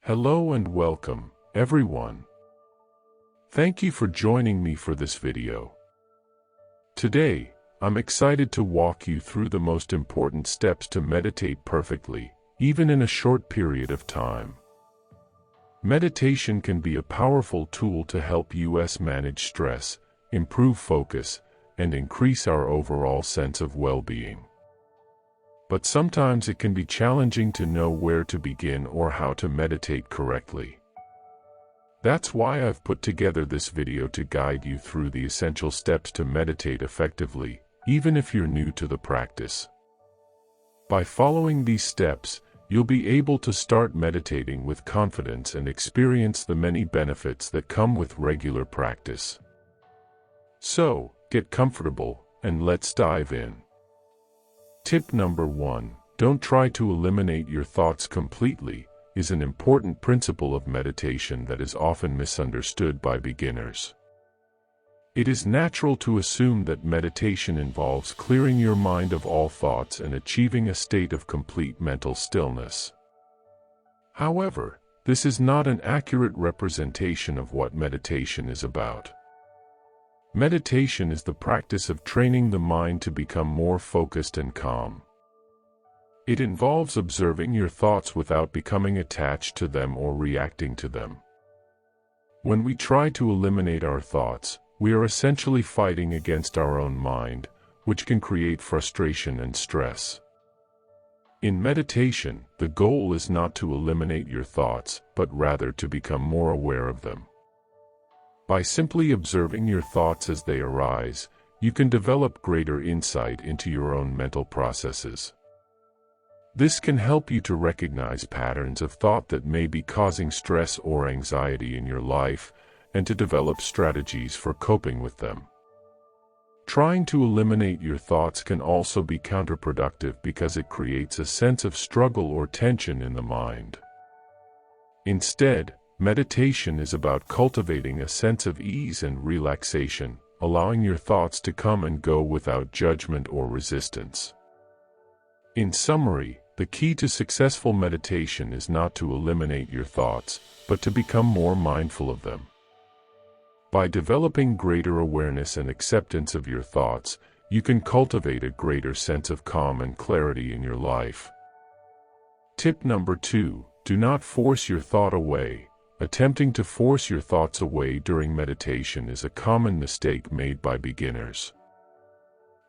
Hello and welcome, everyone. Thank you for joining me for this video. Today, I'm excited to walk you through the most important steps to meditate perfectly, even in a short period of time. Meditation can be a powerful tool to help us manage stress, improve focus, and increase our overall sense of well-being. But sometimes it can be challenging to know where to begin or how to meditate correctly. That's why I've put together this video to guide you through the essential steps to meditate effectively, even if you're new to the practice. By following these steps, you'll be able to start meditating with confidence and experience the many benefits that come with regular practice. So, get comfortable, and let's dive in. Tip number 1, don't try to eliminate your thoughts completely, is an important principle of meditation that is often misunderstood by beginners. It is natural to assume that meditation involves clearing your mind of all thoughts and achieving a state of complete mental stillness. However, this is not an accurate representation of what meditation is about. Meditation is the practice of training the mind to become more focused and calm. It involves observing your thoughts without becoming attached to them or reacting to them. When we try to eliminate our thoughts, we are essentially fighting against our own mind, which can create frustration and stress. In meditation, the goal is not to eliminate your thoughts, but rather to become more aware of them. By simply observing your thoughts as they arise, you can develop greater insight into your own mental processes. This can help you to recognize patterns of thought that may be causing stress or anxiety in your life, and to develop strategies for coping with them. Trying to eliminate your thoughts can also be counterproductive because it creates a sense of struggle or tension in the mind. Instead, meditation is about cultivating a sense of ease and relaxation, allowing your thoughts to come and go without judgment or resistance. In summary, the key to successful meditation is not to eliminate your thoughts, but to become more mindful of them. By developing greater awareness and acceptance of your thoughts, you can cultivate a greater sense of calm and clarity in your life. Tip number 2, do not force your thought away. Attempting to force your thoughts away during meditation is a common mistake made by beginners.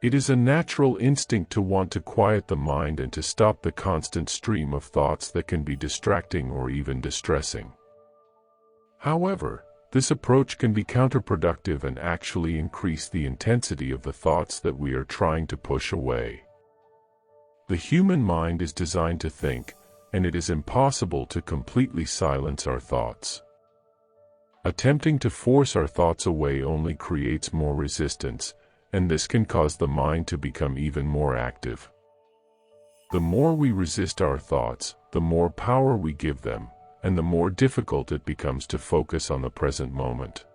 It is a natural instinct to want to quiet the mind and to stop the constant stream of thoughts that can be distracting or even distressing. However, this approach can be counterproductive and actually increase the intensity of the thoughts that we are trying to push away. The human mind is designed to think, and it is impossible to completely silence our thoughts. Attempting to force our thoughts away only creates more resistance, and this can cause the mind to become even more active. The more we resist our thoughts, the more power we give them, and the more difficult it becomes to focus on the present moment.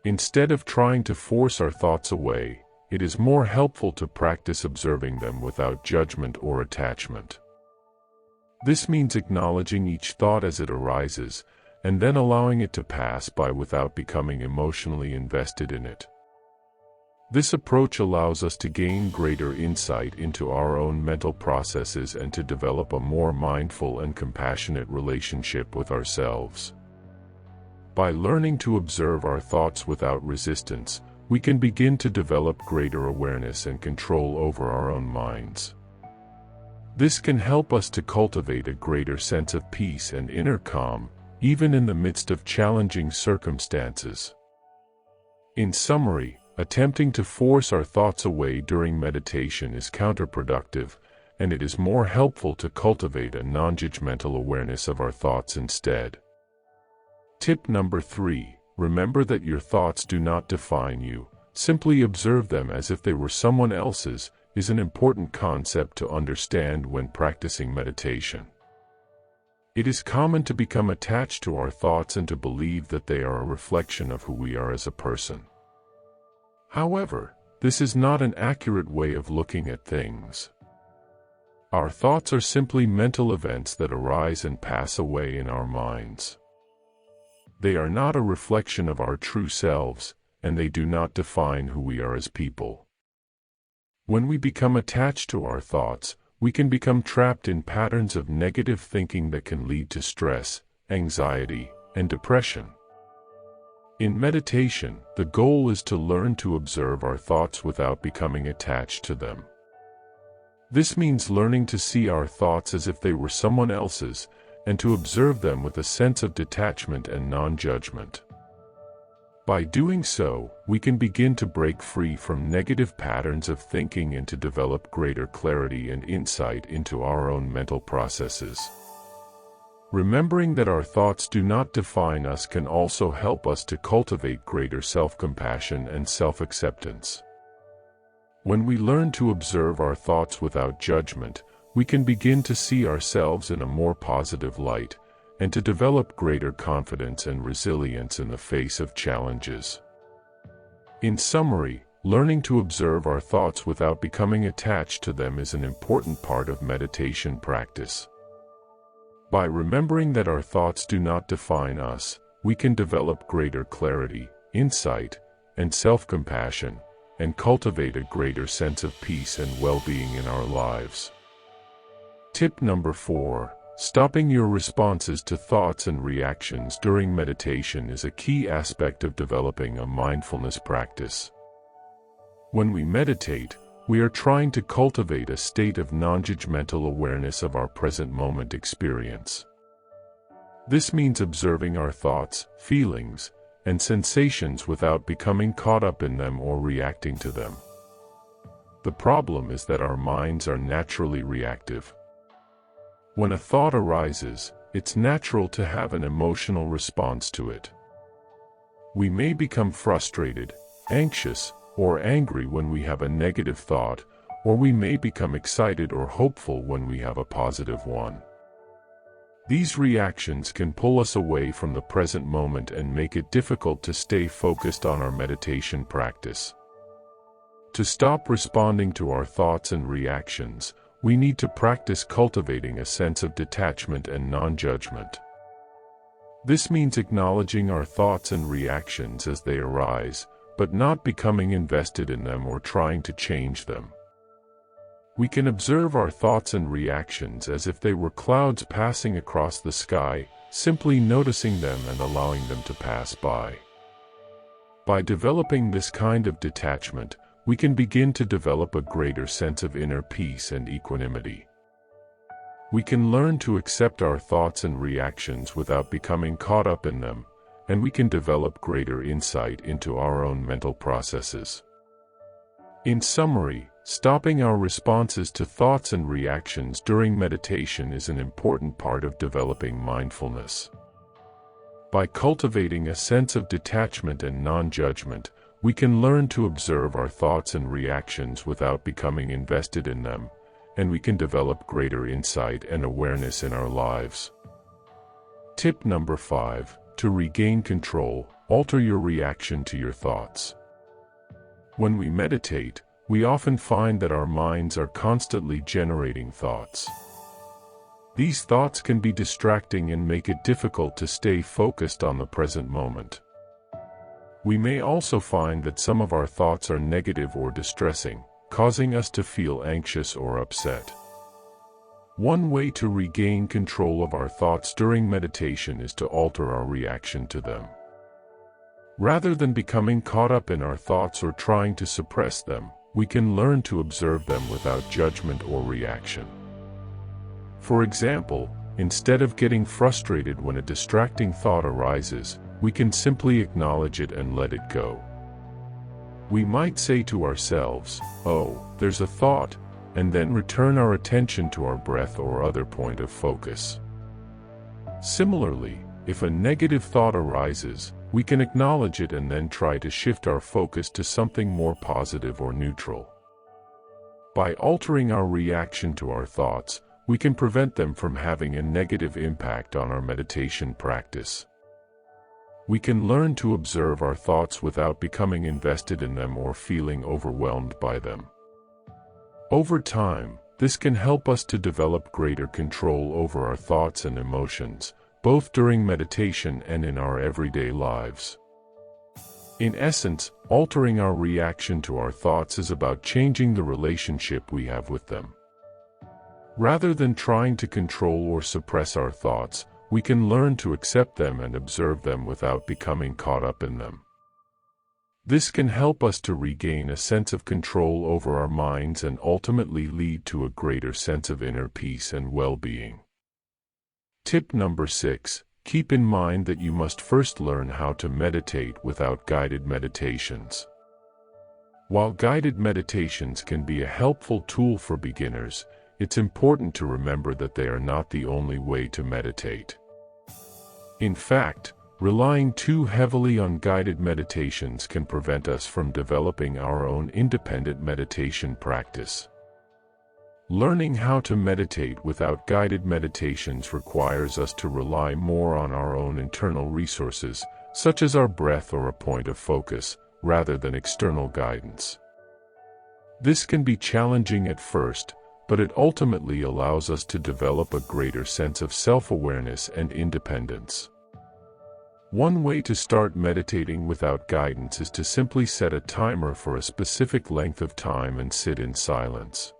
Instead of trying to force our thoughts away, it is more helpful to practice observing them without judgment or attachment. This means acknowledging each thought as it arises, and then allowing it to pass by without becoming emotionally invested in it. This approach allows us to gain greater insight into our own mental processes and to develop a more mindful and compassionate relationship with ourselves. By learning to observe our thoughts without resistance, we can begin to develop greater awareness and control over our own minds. This can help us to cultivate a greater sense of peace and inner calm, even in the midst of challenging circumstances. In summary, attempting to force our thoughts away during meditation is counterproductive, and it is more helpful to cultivate a non-judgmental awareness of our thoughts instead. Tip number 3, remember that your thoughts do not define you. Simply observe them as if they were someone else's, is an important concept to understand when practicing meditation. It is common to become attached to our thoughts and to believe that they are a reflection of who we are as a person. However, this is not an accurate way of looking at things. Our thoughts are simply mental events that arise and pass away in our minds. They are not a reflection of our true selves, and they do not define who we are as people. When we become attached to our thoughts, we can become trapped in patterns of negative thinking that can lead to stress, anxiety, and depression. In meditation, the goal is to learn to observe our thoughts without becoming attached to them. This means learning to see our thoughts as if they were someone else's, and to observe them with a sense of detachment and non-judgment. By doing so, we can begin to break free from negative patterns of thinking and to develop greater clarity and insight into our own mental processes. Remembering that our thoughts do not define us can also help us to cultivate greater self-compassion and self-acceptance. When we learn to observe our thoughts without judgment, we can begin to see ourselves in a more positive light, and to develop greater confidence and resilience in the face of challenges. In summary, learning to observe our thoughts without becoming attached to them is an important part of meditation practice. By remembering that our thoughts do not define us, we can develop greater clarity, insight, and self-compassion, and cultivate a greater sense of peace and well-being in our lives. Tip number 4. Stopping your responses to thoughts and reactions during meditation is a key aspect of developing a mindfulness practice. When we meditate, we are trying to cultivate a state of non-judgmental awareness of our present moment experience. This means observing our thoughts, feelings, and sensations without becoming caught up in them or reacting to them. The problem is that our minds are naturally reactive. When a thought arises, it's natural to have an emotional response to it. We may become frustrated, anxious, or angry when we have a negative thought, or we may become excited or hopeful when we have a positive one. These reactions can pull us away from the present moment and make it difficult to stay focused on our meditation practice. To stop responding to our thoughts and reactions, we need to practice cultivating a sense of detachment and non-judgment. This means acknowledging our thoughts and reactions as they arise, but not becoming invested in them or trying to change them. We can observe our thoughts and reactions as if they were clouds passing across the sky, simply noticing them and allowing them to pass by. By developing this kind of detachment, we can begin to develop a greater sense of inner peace and equanimity. We can learn to accept our thoughts and reactions without becoming caught up in them, and we can develop greater insight into our own mental processes. In summary, stopping our responses to thoughts and reactions during meditation is an important part of developing mindfulness. By cultivating a sense of detachment and non-judgment, we can learn to observe our thoughts and reactions without becoming invested in them, and we can develop greater insight and awareness in our lives. Tip number 5. To regain control, alter your reaction to your thoughts. When we meditate, we often find that our minds are constantly generating thoughts. These thoughts can be distracting and make it difficult to stay focused on the present moment. We may also find that some of our thoughts are negative or distressing, causing us to feel anxious or upset. One way to regain control of our thoughts during meditation is to alter our reaction to them. Rather than becoming caught up in our thoughts or trying to suppress them, we can learn to observe them without judgment or reaction. For example, instead of getting frustrated when a distracting thought arises, we can simply acknowledge it and let it go. We might say to ourselves, "Oh, there's a thought," and then return our attention to our breath or other point of focus. Similarly, if a negative thought arises, we can acknowledge it and then try to shift our focus to something more positive or neutral. By altering our reaction to our thoughts, we can prevent them from having a negative impact on our meditation practice. We can learn to observe our thoughts without becoming invested in them or feeling overwhelmed by them. Over time, This can help us to develop greater control over our thoughts and emotions, both during meditation and in our everyday lives. In essence, altering our reaction to our thoughts is about changing the relationship we have with them. Rather than trying to control or suppress our thoughts, we can learn to accept them and observe them without becoming caught up in them. This can help us to regain a sense of control over our minds and ultimately lead to a greater sense of inner peace and well-being. Tip number 6. Keep in mind that you must first learn how to meditate without guided meditations. While guided meditations can be a helpful tool for beginners, it's important to remember that they are not the only way to meditate. In fact, relying too heavily on guided meditations can prevent us from developing our own independent meditation practice. Learning how to meditate without guided meditations requires us to rely more on our own internal resources, such as our breath or a point of focus, rather than external guidance. This can be challenging at first, but it ultimately allows us to develop a greater sense of self-awareness and independence. One way to start meditating without guidance is to simply set a timer for a specific length of time and sit in silence.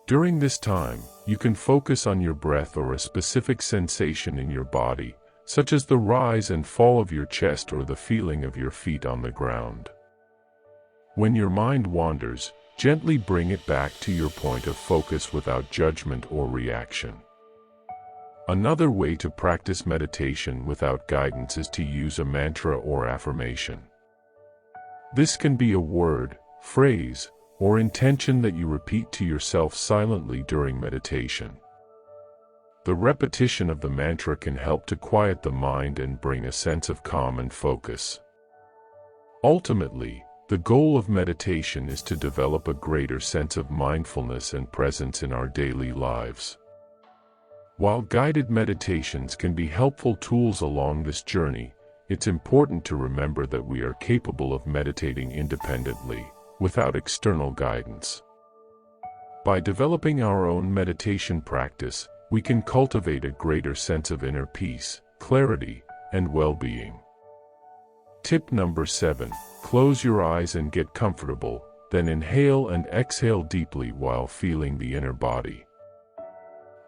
During this time, you can focus on your breath or a specific sensation in your body, such as the rise and fall of your chest or the feeling of your feet on the ground. When your mind wanders, gently bring it back to your point of focus without judgment or reaction. Another way to practice meditation without guidance is to use a mantra or affirmation. This can be a word, phrase, or intention that you repeat to yourself silently during meditation. The repetition of the mantra can help to quiet the mind and bring a sense of calm and focus. Ultimately, the goal of meditation is to develop a greater sense of mindfulness and presence in our daily lives. While guided meditations can be helpful tools along this journey, it's important to remember that we are capable of meditating independently, without external guidance. By developing our own meditation practice, we can cultivate a greater sense of inner peace, clarity, and well-being. Tip number 7. Close your eyes and get comfortable, then inhale and exhale deeply while feeling the inner body.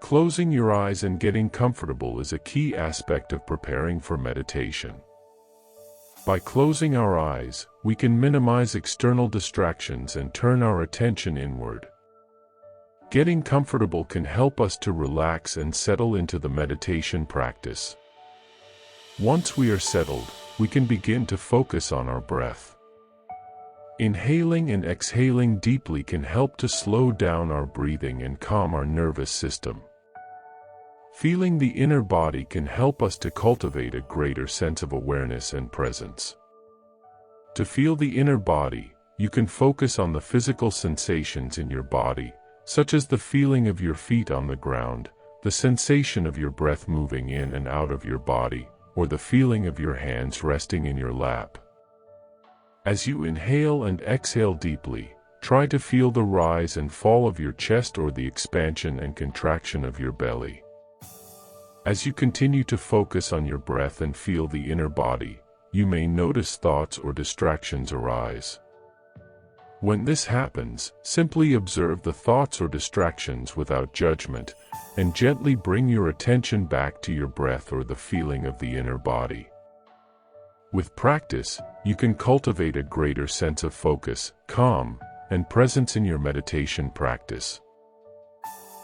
Closing your eyes and getting comfortable is a key aspect of preparing for meditation. By closing our eyes, we can minimize external distractions and turn our attention inward. Getting comfortable can help us to relax and settle into the meditation practice. Once we are settled, we can begin to focus on our breath. Inhaling and exhaling deeply can help to slow down our breathing and calm our nervous system. Feeling the inner body can help us to cultivate a greater sense of awareness and presence. To feel the inner body, you can focus on the physical sensations in your body, such as the feeling of your feet on the ground, the sensation of your breath moving in and out of your body, or the feeling of your hands resting in your lap. As you inhale and exhale deeply, try to feel the rise and fall of your chest or the expansion and contraction of your belly. As you continue to focus on your breath and feel the inner body, you may notice thoughts or distractions arise. When this happens, simply observe the thoughts or distractions without judgment, and gently bring your attention back to your breath or the feeling of the inner body. With practice, you can cultivate a greater sense of focus, calm, and presence in your meditation practice.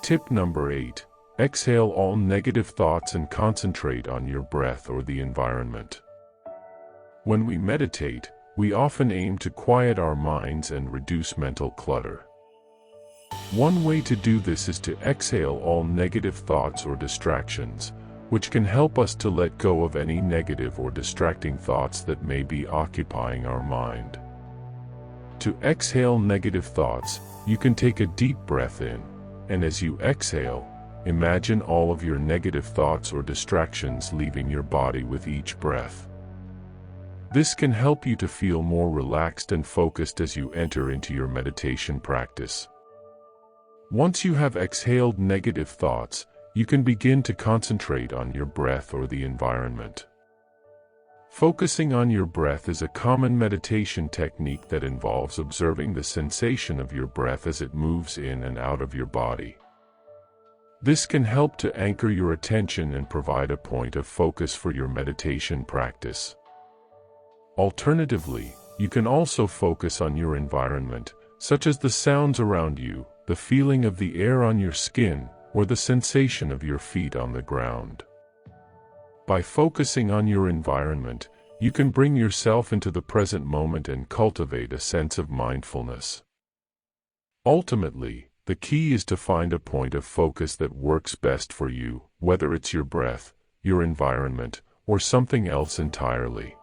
Tip number 8. Exhale all negative thoughts and concentrate on your breath or the environment. When we meditate, we often aim to quiet our minds and reduce mental clutter. One way to do this is to exhale all negative thoughts or distractions, which can help us to let go of any negative or distracting thoughts that may be occupying our mind. To exhale negative thoughts, you can take a deep breath in, and as you exhale, imagine all of your negative thoughts or distractions leaving your body with each breath. This can help you to feel more relaxed and focused as you enter into your meditation practice. Once you have exhaled negative thoughts, you can begin to concentrate on your breath or the environment. Focusing on your breath is a common meditation technique that involves observing the sensation of your breath as it moves in and out of your body. This can help to anchor your attention and provide a point of focus for your meditation practice. Alternatively, you can also focus on your environment, such as the sounds around you, the feeling of the air on your skin, or the sensation of your feet on the ground. By focusing on your environment, you can bring yourself into the present moment and cultivate a sense of mindfulness. Ultimately, the key is to find a point of focus that works best for you, whether it's your breath, your environment, or something else entirely.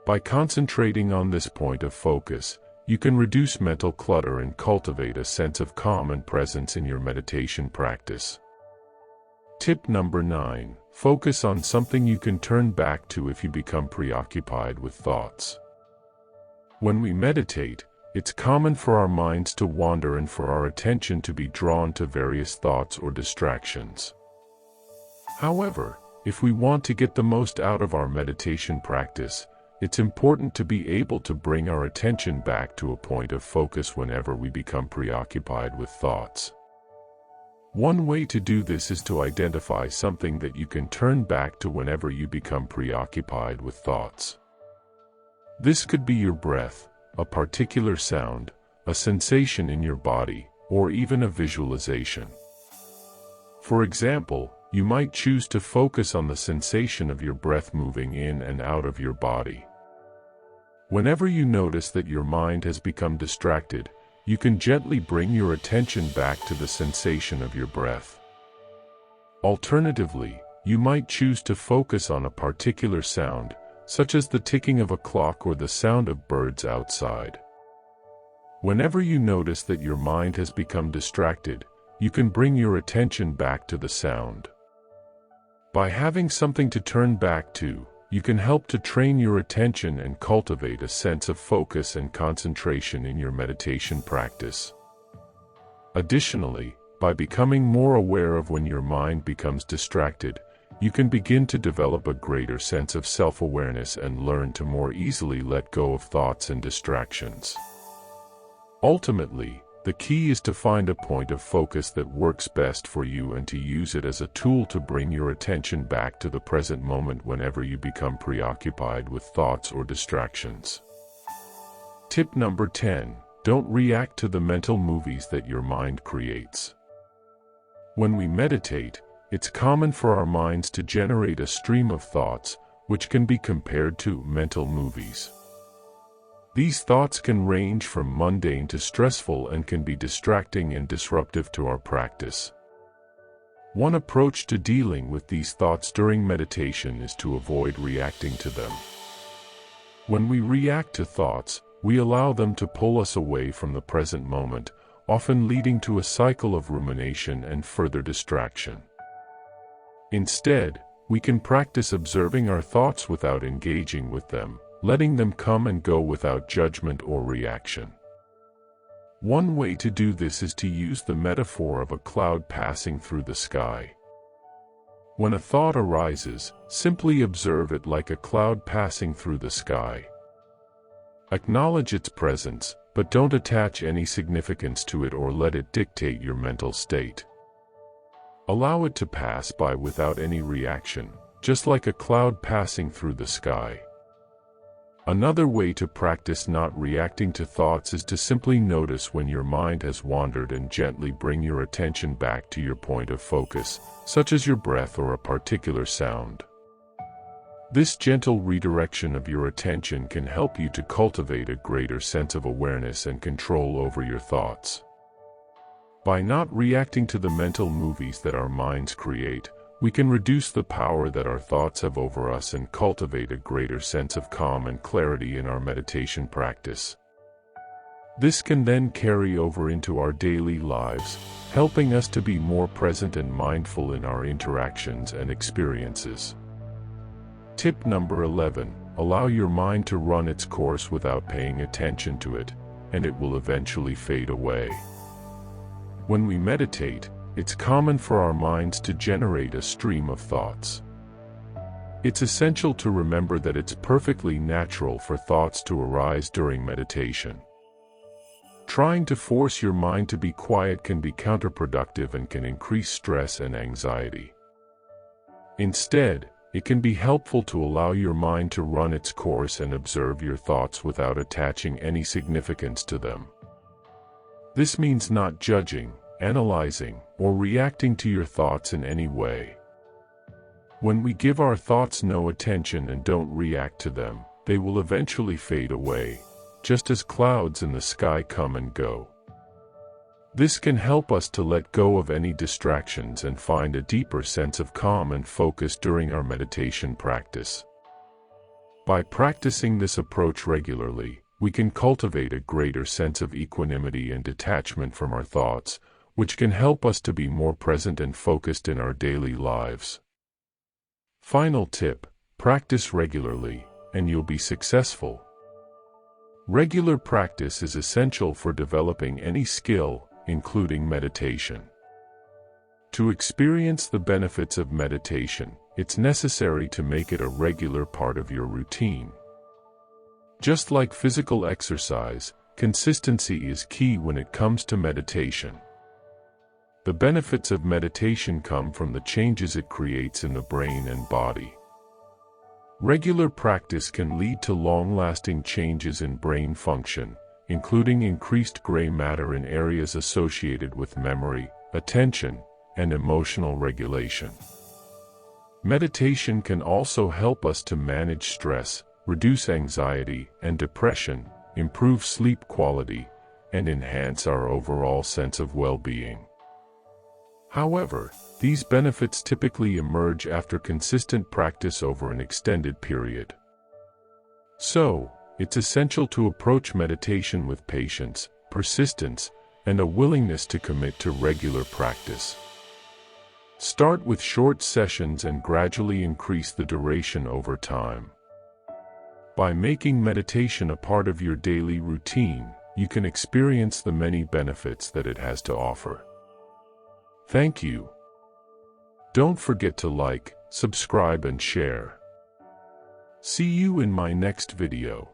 By concentrating on this point of focus, you can reduce mental clutter and cultivate a sense of calm and presence in your meditation practice. Tip number 9. Focus on something you can turn back to if you become preoccupied with thoughts. When we meditate, it's common for our minds to wander and for our attention to be drawn to various thoughts or distractions. However, if we want to get the most out of our meditation practice, it's important to be able to bring our attention back to a point of focus whenever we become preoccupied with thoughts. One way to do this is to identify something that you can turn back to whenever you become preoccupied with thoughts. This could be your breath, a particular sound, a sensation in your body, or even a visualization. For example, you might choose to focus on the sensation of your breath moving in and out of your body. Whenever you notice that your mind has become distracted, you can gently bring your attention back to the sensation of your breath. Alternatively, you might choose to focus on a particular sound, such as the ticking of a clock or the sound of birds outside. Whenever you notice that your mind has become distracted, you can bring your attention back to the sound. By having something to turn back to, you can help to train your attention and cultivate a sense of focus and concentration in your meditation practice. Additionally, by becoming more aware of when your mind becomes distracted, you can begin to develop a greater sense of self-awareness and learn to more easily let go of thoughts and distractions. Ultimately, the key is to find a point of focus that works best for you and to use it as a tool to bring your attention back to the present moment whenever you become preoccupied with thoughts or distractions. Tip number 10. Don't react to the mental movies that your mind creates. When we meditate, it's common for our minds to generate a stream of thoughts, which can be compared to mental movies. These thoughts can range from mundane to stressful and can be distracting and disruptive to our practice. One approach to dealing with these thoughts during meditation is to avoid reacting to them. When we react to thoughts, we allow them to pull us away from the present moment, often leading to a cycle of rumination and further distraction. Instead, we can practice observing our thoughts without engaging with them, letting them come and go without judgment or reaction. One way to do this is to use the metaphor of a cloud passing through the sky. When a thought arises, simply observe it like a cloud passing through the sky. Acknowledge its presence, but don't attach any significance to it or let it dictate your mental state. Allow it to pass by without any reaction, just like a cloud passing through the sky. Another way to practice not reacting to thoughts is to simply notice when your mind has wandered and gently bring your attention back to your point of focus, such as your breath or a particular sound. This gentle redirection of your attention can help you to cultivate a greater sense of awareness and control over your thoughts. By not reacting to the mental movies that our minds create, we can reduce the power that our thoughts have over us and cultivate a greater sense of calm and clarity in our meditation practice. This can then carry over into our daily lives, helping us to be more present and mindful in our interactions and experiences. Tip number 11. Allow your mind to run its course without paying attention to it, and it will eventually fade away. When we meditate, it's common for our minds to generate a stream of thoughts. It's essential to remember that it's perfectly natural for thoughts to arise during meditation. Trying to force your mind to be quiet can be counterproductive and can increase stress and anxiety. Instead, it can be helpful to allow your mind to run its course and observe your thoughts without attaching any significance to them. This means not judging, analyzing, or reacting to your thoughts in any way. When we give our thoughts no attention and don't react to them, they will eventually fade away, just as clouds in the sky come and go. This can help us to let go of any distractions and find a deeper sense of calm and focus during our meditation practice. By practicing this approach regularly, we can cultivate a greater sense of equanimity and detachment from our thoughts, which can help us to be more present and focused in our daily lives. Final tip: practice regularly, and you'll be successful. Regular practice is essential for developing any skill, including meditation. To experience the benefits of meditation, it's necessary to make it a regular part of your routine. Just like physical exercise, consistency is key when it comes to meditation. The benefits of meditation come from the changes it creates in the brain and body. Regular practice can lead to long-lasting changes in brain function, including increased gray matter in areas associated with memory, attention, and emotional regulation. Meditation can also help us to manage stress, reduce anxiety and depression, improve sleep quality, and enhance our overall sense of well-being. However, these benefits typically emerge after consistent practice over an extended period. So, it's essential to approach meditation with patience, persistence, and a willingness to commit to regular practice. Start with short sessions and gradually increase the duration over time. By making meditation a part of your daily routine, you can experience the many benefits that it has to offer. Thank you. Don't forget to like, subscribe, and share. See you in my next video.